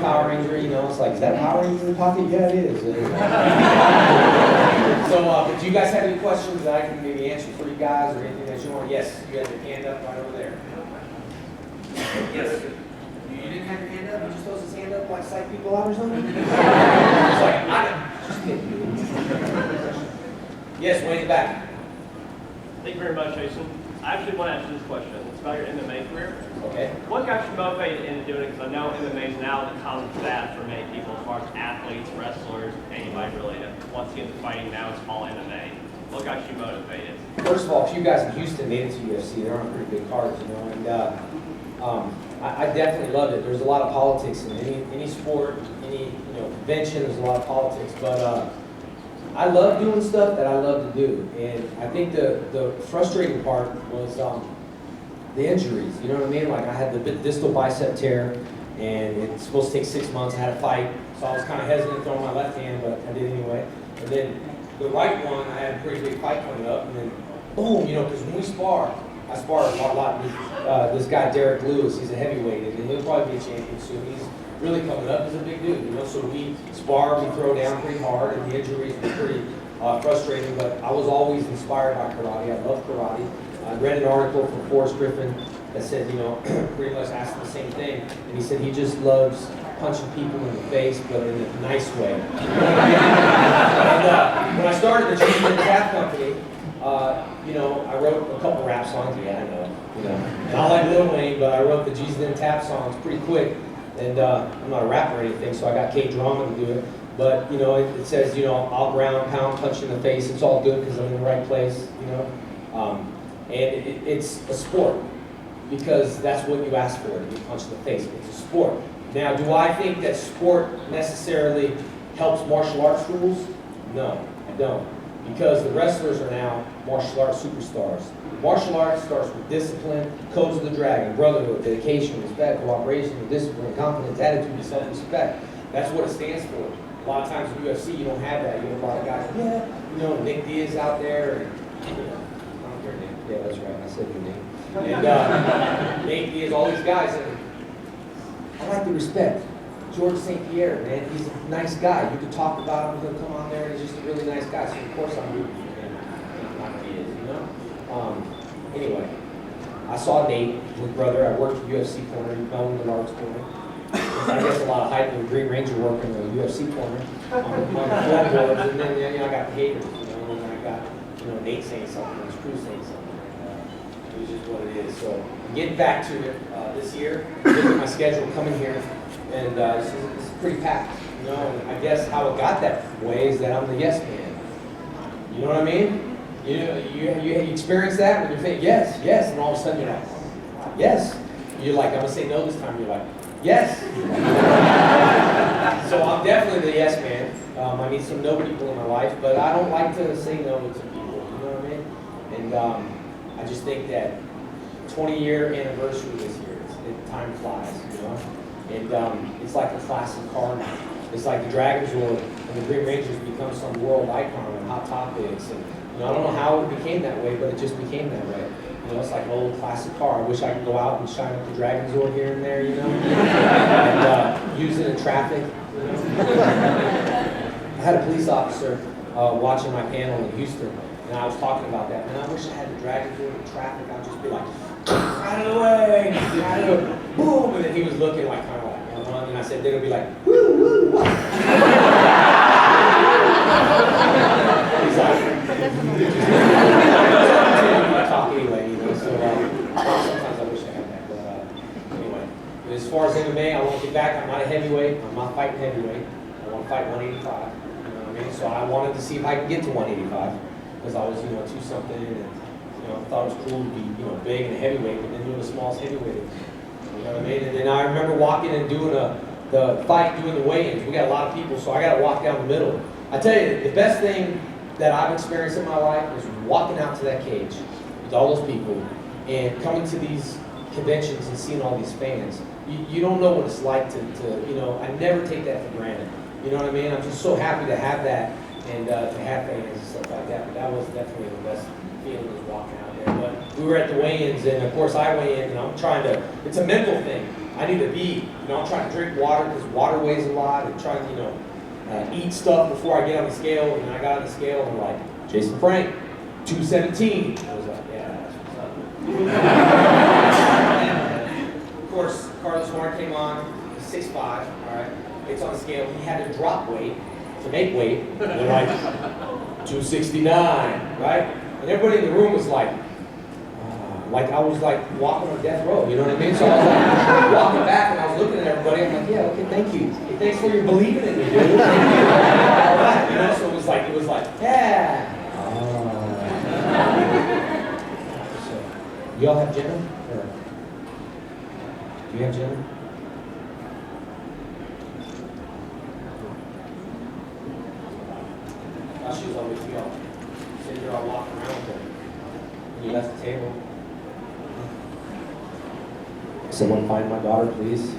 Power Ranger, you know, it's like, is that Power Ranger in the pocket? Yeah, it is. So, but do you guys have any questions that I can maybe answer for you guys, or anything that you want? Yes, you had your hand up right over there. Yes. You didn't have your hand up? You just throws his hand up like psych people out or something? It's like, just kidding. Yes, way in the back. Thank you very much, Jason. I actually want to ask you this question. It's about your MMA career. Okay. What got you motivated into doing it? Because I know MMA is now the common fad for many people, as far as athletes, wrestlers, anybody really that wants to get into fighting. Now it's all MMA. What got you motivated? First of all, a few guys in Houston made it to UFC. They're on pretty big cards, you know, and I definitely loved it. There's a lot of politics in any sport, any convention. There's a lot of politics, but I love doing stuff that I love to do, and I think the frustrating part was the injuries. You know what I mean? Like I had the distal bicep tear, and it's supposed to take 6 months. I had a fight, so I was kind of hesitant throwing my left hand, but I did anyway. And then the right one, I had a pretty big fight coming up, and then boom, because when we spar, I spar a lot with this guy Derek Lewis. He's a heavyweight, and he'll probably be a champion soon. He's really coming up. He's a big dude, So we spar, we throw down pretty hard, and the injuries were pretty frustrating. But I was always inspired by karate. I love karate. I read an article from Forrest Griffin that said, pretty much asked the same thing, and he said he just loves punching people in the face, but in a nice way. And when I started the Jesus and Tap Company, I wrote a couple rap songs. Yeah, I know. And I like Lil Wayne, but I wrote the Jesus and Tap songs pretty quick. And I'm not a rapper or anything, so I got Kate Drama to do it. But it says, I'll ground, pound, punch in the face. It's all good because I'm in the right place. And it's a sport because that's what you ask for, to be punched in the face. It's a sport. Now, do I think that sport necessarily helps martial arts rules? No, I don't. Because the wrestlers are now martial arts superstars. Martial arts starts with discipline, codes of the dragon, brotherhood, dedication, respect, cooperation, discipline, confidence, attitude, and self-respect. That's what it stands for. A lot of times in UFC, you don't have that. You have a lot of guys, Nick Diaz out there, and I don't care, Nick. Yeah, that's right. I said your name. And Nick Diaz, all these guys, and I like the respect. George St. Pierre, man, he's a nice guy. You could talk about him, he'll come on there, and he's just a really nice guy. So of course I'm rooting for him, like he is, Anyway, I saw Nate, his brother. I worked at UFC corner, Melvin Millard's corner. I guess a lot of hype with Green Ranger working the UFC corner on the floorboards, and then I got the haters, and then I got Nate saying something, and his crew saying something. It was just what it is. So getting back to it this year, looking at my schedule coming here. And it's pretty packed, And I guess how it got that way is that I'm the yes man. You know what I mean? You experience that when you think yes, and all of a sudden you're like, yes. You're like, I'm gonna say no this time. You're like, yes. So I'm definitely the yes man. I need some no people in my life, but I don't like to say no to people. You know what I mean? And I just think that 20-year anniversary this year. Time flies, And it's like a classic car now. It's like the Dragon Zord and the Green Rangers become some world icon and Hot Topics. And I don't know how it became that way, but it just became that way. It's like an old classic car. I wish I could go out and shine up the Dragon Zord here and there, and use it in traffic. I had a police officer watching my panel in Houston, and I was talking about that. Man, I wish I had the Dragon Zord in traffic. I'd just be like, out of the way, out of the way, boom, and then he was looking like kind of like, and I said, they're gonna be like, woo, woo, woo. He's like, talk anyway, so sometimes I wish I had that, but anyway. As far as MMA, I want to get back. I'm not a heavyweight. I'm not fighting heavyweight. I want to fight 185. You know what I mean? So I wanted to see if I could get to 185 because I was, 2-something, and I thought it was cool to be, big and a heavyweight, but then doing the smallest heavyweight. You know what I mean? And then I remember walking and doing the fight, doing the weigh-ins. We got a lot of people, so I got to walk down the middle. I tell you, the best thing that I've experienced in my life is walking out to that cage with all those people and coming to these conventions and seeing all these fans. You don't know what it's like to I never take that for granted. You know what I mean? I'm just so happy to have that and to have fans and stuff like that. But that was definitely the best feeling was walking out there. But we were at the weigh-ins, and of course I weigh in, and I'm trying to, it's a mental thing. I need to be, I'm trying to drink water because water weighs a lot, and trying to, eat stuff before I get on the scale. And then I got on the scale and like, Jason Frank, 217. I was like, yeah, that's what's up. Of course, Carlos Horn came on, 6'5", all right. It's on the scale. He had to drop weight to make weight. And they're like, 269, right? And everybody in the room was like I was like walking on death row, you know what I mean? So I was like walking back and I was looking at everybody. I'm like, yeah, okay, thank you. Hey, thanks for your believing in me, dude. Thank you. All right, so it was like, yeah. So, y'all have Jenna? Or, do you have Jenna? She was always young. Sitting there all walking around with her. When you left the table. Someone find my daughter, please.